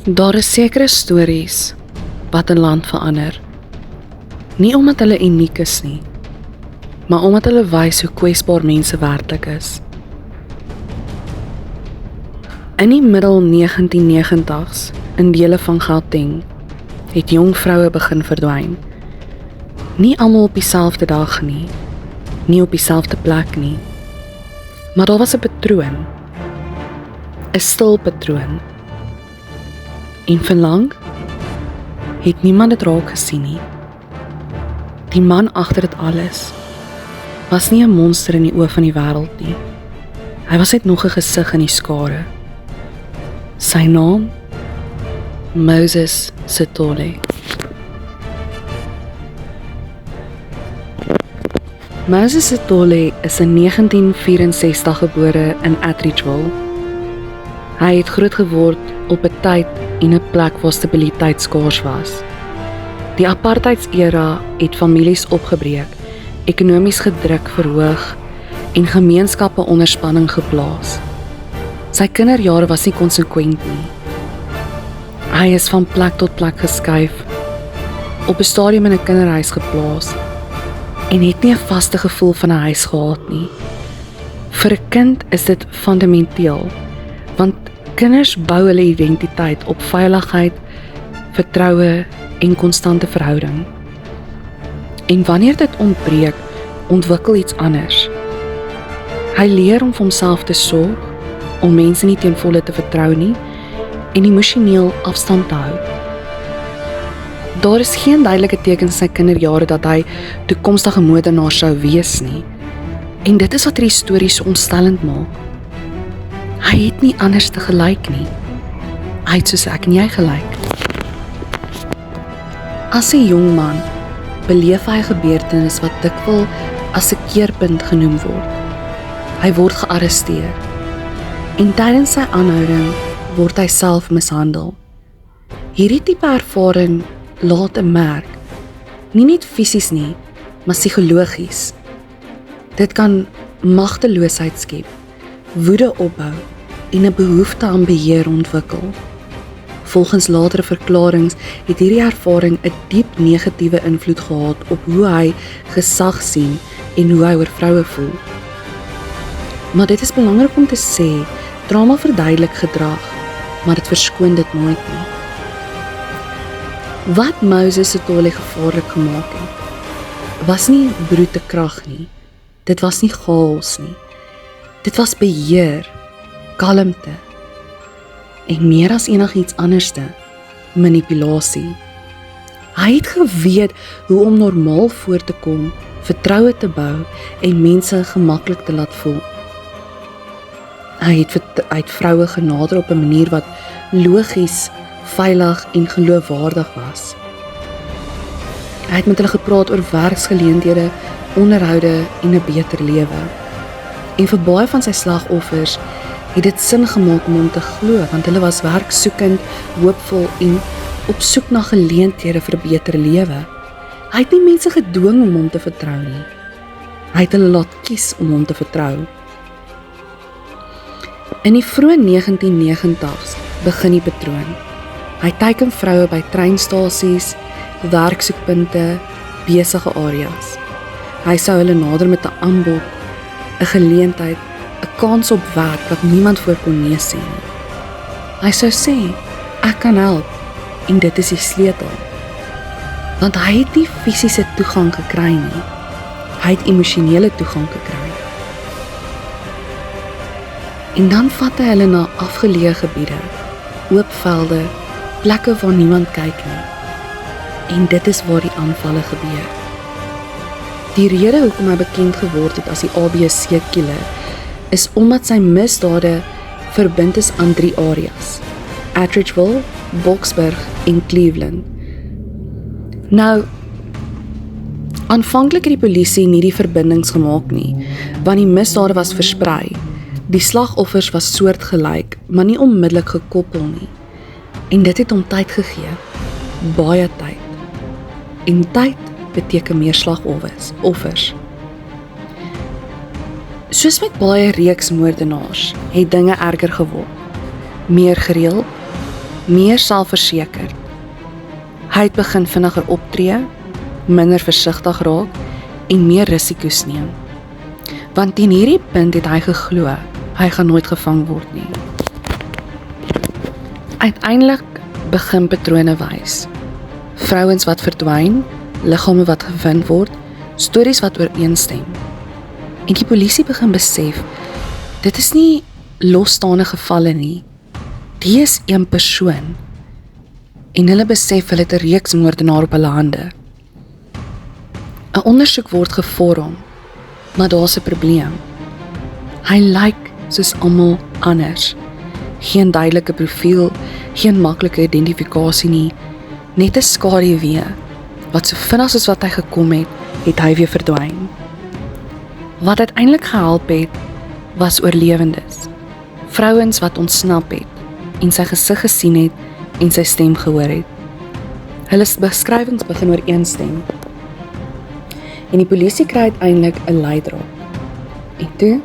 Daar is sekere stories wat 'n land verander. Nie omdat hulle uniek is nie, maar omdat hulle wys hoe kwesbaar mense werklik is. In die middel 1990s, in dele van Gauteng, het jong vroue begin verdwyn. Nie almal op dieselfde dag nie, nie op dieselfde plek nie, maar daar was 'n patroon, 'n stil patroon. En verlang het niemand dit raak gesien nie. Die man agter dit alles was nie 'n monster in die oë van die wêreld nie. Hy was net nog 'n gesig in die skare. Sy naam? Moses Sithole. Moses Sithole is in 1964 gebore in Atteridgeville. Hy het groot geword op 'n tyd en 'n plek waar stabiliteit skaars was. Die apartheidsera het families opgebreek, ekonomies gedruk verhoog en gemeenskappe onder spanning geplaas. Sy kinderjare was nie konsekwent nie. Hy is van plek tot plek geskuif, op 'n stadium in 'n kinderhuis geplaas en het nie 'n vaste gevoel van 'n huis gehad nie. Vir 'n kind is dit fundamenteel, want kinders bou hulle identiteit op veiligheid, vertroue en konstante verhouding. En wanneer dit ontbreek, ontwikkel iets anders. Hy leer om vir homself te sorg, om mense nie ten volle te vertrou nie en emosioneel afstand te hou. Daar is geen duidelike tekens in sy kinderjare dat hy toekomstige moordenaar sou wees nie. En dit is wat die storie so ontstellend maak. Hy het nie anders te gelyk nie. Hy het soos ek en jy gelyk. As 'n jong man beleef hy 'n gebeurtenis wat dikwels as 'n keerpunt genoem word. Hy word gearresteer en tydens sy aanhouding word hy self mishandel. Hierdie tipe ervaring laat 'n merk, nie net fisies nie, maar psigologies. Dit kan magteloosheid skep, woede opbou en 'n behoefte aan beheer ontwikkel. Volgens latere verklaringe het hierdie ervaring 'n diep negatiewe invloed gehad op hoe hy gesag sien en hoe hy oor vroue voel. Maar dit is belangrik om te sê, trauma verduidelik gedrag, maar dit verskoon dit nooit nie. Wat Moses Sithole gevaarlik gemaak het, was nie brute krag nie. Dit was nie chaos nie. Dit was beheer, kalmte en meer as enigiets anderste, manipulasie. Hy het geweet hoe om normaal voor te kom, vertroue te bou en mense gemaklik te laat voel. Hy het vroue genader op 'n manier wat logies, veilig en geloofwaardig was. Hy het met hulle gepraat oor werksgeleenthede, onderhoude en 'n beter lewe. En vir baie van sy slagoffers het dit sin gemaak om hom te glo, want hulle was werksoekend, hoopvol en op soek na geleenthede vir 'n beter lewe. Hy het nie mense gedwing om hom te vertrou nie. Hy het hulle laat kies om hom te vertrou. In die vroeë 1990s begin die patroon. Hy teiken vroue by treinstasies, werksoekpunte, besige areas. Hy sou hulle nader met 'n aanbod, 'n geleentheid, 'n kans op werk wat niemand voor kon nee sê nie. Hy sou sê, ek kan help en dit is die sleutel. Want hy het nie fisiese toegang gekry nie. Hy het emosionele toegang gekry. En dan vat hy hulle na afgeleë gebiede, oop velde, plekke waar niemand kyk nie. En dit is waar die aanvalle gebeur. Die rede hoekom hy bekend geword het as die ABC killer is omdat sy misdade verbind is aan 3 areas: Atteridgeville, Boksburg en Cleveland. Nou, aanvanklik het die polisie nie die verbindings gemaak nie, want die misdade was versprei. Die slagoffers was soortgelyk, maar nie onmiddellik gekoppel nie. En dit het hom tyd gegee, baie tyd. En tyd beteken meer slagoffers. Soos met baie reeks moordenaars, het dinge erger geword. Meer gereeld, meer selfversekerd. Hy het begin vinniger optree, minder versigtig raak en meer risiko's neem. Want teen hierdie punt het hy geglo, hy gaan nooit gevang word nie. Uiteindelik begin patrone wys. Vrouens wat verdwyn, liggame wat gevind word, stories wat ooreenstem. En die polisie begin besef, dit is nie losstaande gevalle nie. Die is een persoon. En hulle besef hulle het 'n reeks moordenaar op hulle hande. 'n Ondersoek word gevorm, maar daar's 'n probleem. Hy lyk soos almal anders. Geen duidelike profiel, geen maklike identifikasie nie, net 'n skaduwee, wat so vinnig soos wat hy gekom het hy weer verdwyn. Wat uiteindelik gehelp het, was oorlewendes. Vrouens wat ontsnap het, en sy gesig gesien het, en sy stem gehoor het. Hulle beskrywings begin ooreenstem. En die polisie kry uiteindelik 'n leidraad. En toe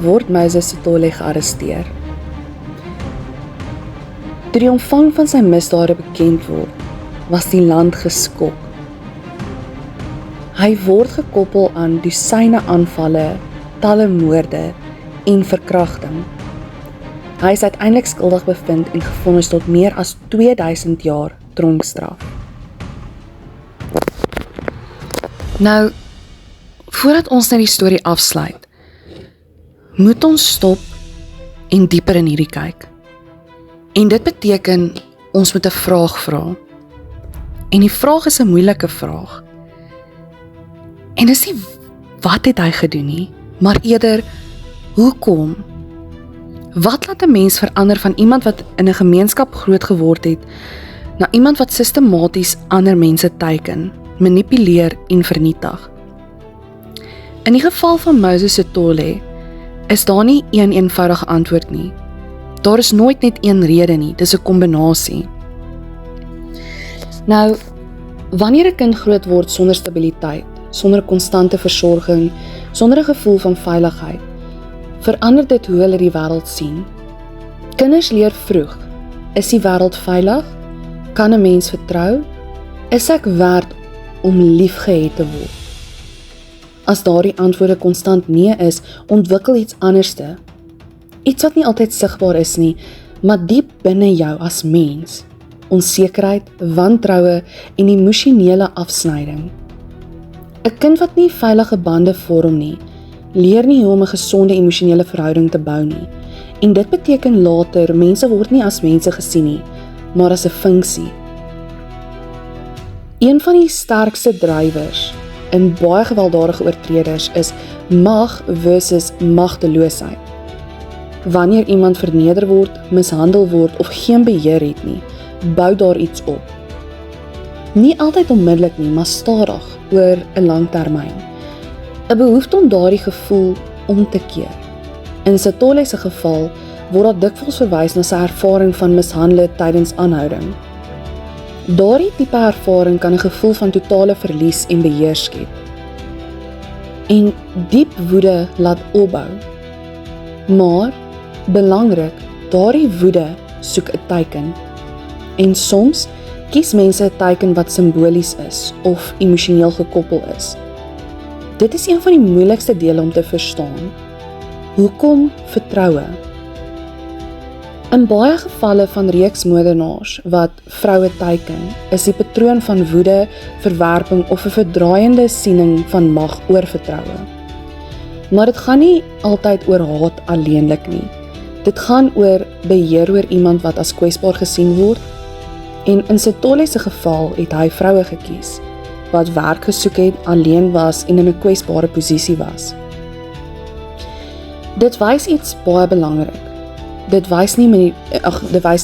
word Moses Sithole gearresteer. Toe die omvang van sy misdade bekend word, was die land geskok. Hy word gekoppel aan dosyne aanvalle, talle moorde en verkrachting. Hy is uiteindelik skuldig bevind en gevonnis tot meer as 2000 jaar tronkstraf. Nou, voordat ons net die storie afsluit, moet ons stop en dieper in hierdie kyk. En dit beteken, ons moet 'n vraag vra. En die vraag is 'n moeilike vraag. En dis nie, wat het hy gedoen nie, maar eerder, hoekom? Wat laat 'n mens verander van iemand wat in 'n gemeenskap groot geword het, na iemand wat sistematies ander mense teiken, manipuleer en vernietig? In die geval van Moses Sithole, is daar nie een eenvoudige antwoord nie. Daar is nooit net een rede nie, dis 'n kombinasie. Nou, wanneer 'n kind groot word sonder stabiliteit, sonder konstante versorging, sonder 'n gevoel van veiligheid, verander dit hoe hulle die wêreld sien. Kinders leer vroeg, is die wêreld veilig? Kan 'n mens vertrou? Is ek werd om liefgehet te word? As daardie antwoorde konstant nee is, ontwikkel iets anderste. Iets wat nie altyd sigbaar is nie, maar diep binne jou as mens. Onsekerheid, wantroue en emosionele afsnyding. 'n Kind wat nie veilige bande vorm nie, leer nie hoe om 'n gesonde emosionele verhouding te bou nie. En dit beteken later, mense word nie as mense gesien nie, maar as 'n funksie. Een van die sterkste drywers in baie gewelddadige oortreders is mag versus magteloosheid. Wanneer iemand verneder word, mishandel word of geen beheer het nie, bou daar iets op. Nie altyd onmiddellik nie, maar stadig oor 'n lang termyn. 'n Behoefte om daardie gevoel om te keer. In Sithole se geval word daar dikwels verwys na sy ervaring van mishandel tydens aanhouding. Daardie tipe ervaring kan 'n gevoel van totale verlies en beheer skep. En diep woede laat opbou. Maar, belangrik, daardie woede soek 'n teiken. En soms kies mense 'n teiken wat simbolies is of emosioneel gekoppel is. Dit is een van die moeilikste dele om te verstaan. Hoekom vertroue? In baie gevalle van reeksmoordenaars wat vroue teiken, is die patroon van woede, verwerping of 'n verdraaiende siening van mag oor vertroue. Maar dit gaan nie altyd oor haat alleenlik nie. Dit gaan oor beheer oor iemand wat as kwesbaar gesien word. En in Sithole se geval het hy vroue gekies, wat werk gesoek het, alleen was en in 'n kwesbare posisie was. Dit wys iets baie belangrik. Dit wys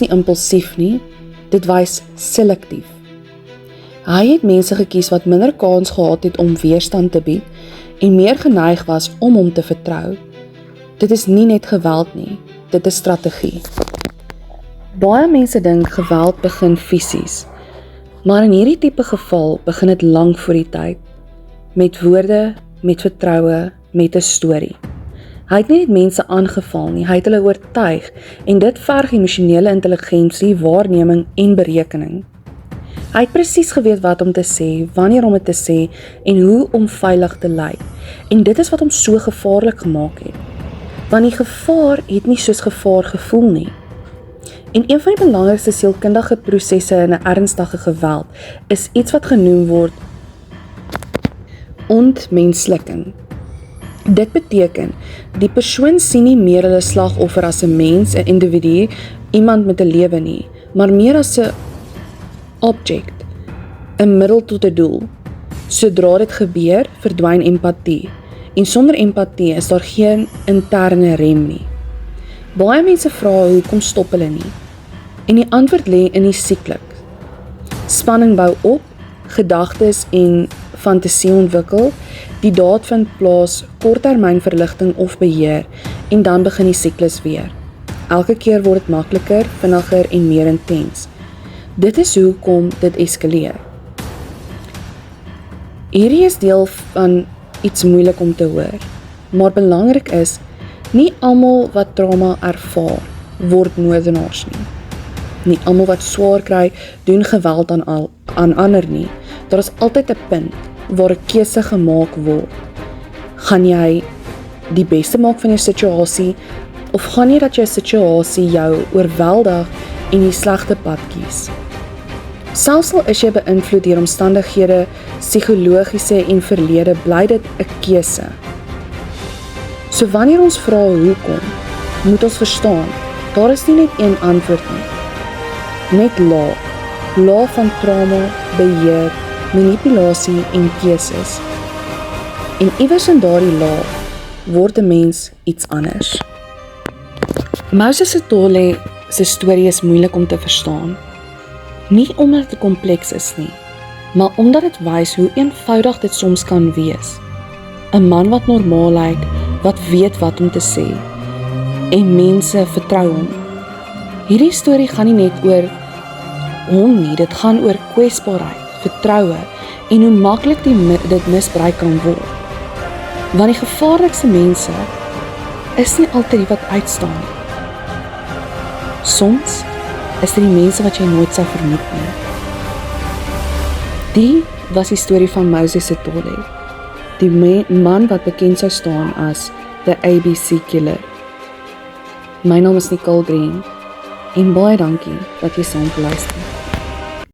nie impulsief nie, dit wys selektief. Hy het mense gekies wat minder kans gehad het om weerstand te bied en meer geneig was om hom te vertrou. Dit is nie net geweld nie, dit is strategie. Baie mense dink geweld begin fisies, maar in hierdie tipe geval begin dit lank voor die tyd. Met woorde, met vertroue, met 'n storie. Hy het nie net mense aangeval nie, hy het hulle oortuig en dit verg emosionele intelligensie, waarneming en berekening. Hy het presies geweet wat om te sê, wanneer om dit te sê en hoe om veilig te lyk. En dit is wat hom so gevaarlik gemaak het. Want die gevaar het nie soos gevaar gevoel nie. En een van die belangrikste sielkundige prosesse in 'n ernstige geweld is iets wat genoem word ontmenslikking. Dit beteken, die persoon sien nie meer hulle slagoffer as 'n mens, 'n individu, iemand met 'n lewe nie, maar meer as 'n object, 'n middel tot 'n doel. Sodra dit gebeur, verdwyn empatie. En sonder empatie is daar geen interne rem nie. Baie mense vra hoekom stop hulle nie? En die antwoord lê in die siklus. Spanning bou op, gedagtes en fantasie ontwikkel, die daad vind plaas, korttermyn verligting of beheer, en dan begin die siklus weer. Elke keer word dit makliker, vinniger en meer intens. Dit is hoekom dit eskaleer. Hierdie is deel van iets moeilik om te hoor, maar belangrik is, nie almal wat trauma ervaar, word moordenaars nie. Nie almal wat swaar kry, doen geweld aan ander nie. Daar is altyd 'n punt waar 'n keuse gemaak word. Gaan jy die beste maak van jou situasie, of gaan jy dat jou situasie jou oorweldig en die slegte pad kies? Selfs al is jy beïnvloed deur omstandighede, psigologiese en verlede, bly dit 'n keuse. So wanneer ons vra hoekom, moet ons verstaan, daar is nie net een antwoord nie. Net laag van trauma, beheer, manipulasie en keuses. En iewers in daardie laag word 'n mens iets anders. Moses Sithole se storie is moeilik om te verstaan. Nie omdat dit kompleks is nie, maar omdat dit wys hoe eenvoudig dit soms kan wees. 'n Man wat normaal lyk, wat weet wat om te sê, en mense vertrou hom. Hierdie storie gaan nie net oor hom nie, dit gaan oor kwesbaarheid, vertroue, en hoe maklik dit misbruik kan word. Want die gevaarlikste mense is nie altyd die wat uitstaan nie. Soms is dit die mense wat jy nooit sou vermoed nie. Die was die storie van Moses Sithole, die man wat bekend sou staan as the ABC Killer. My naam is Nicole Green, en baie dankie dat jy saam luister.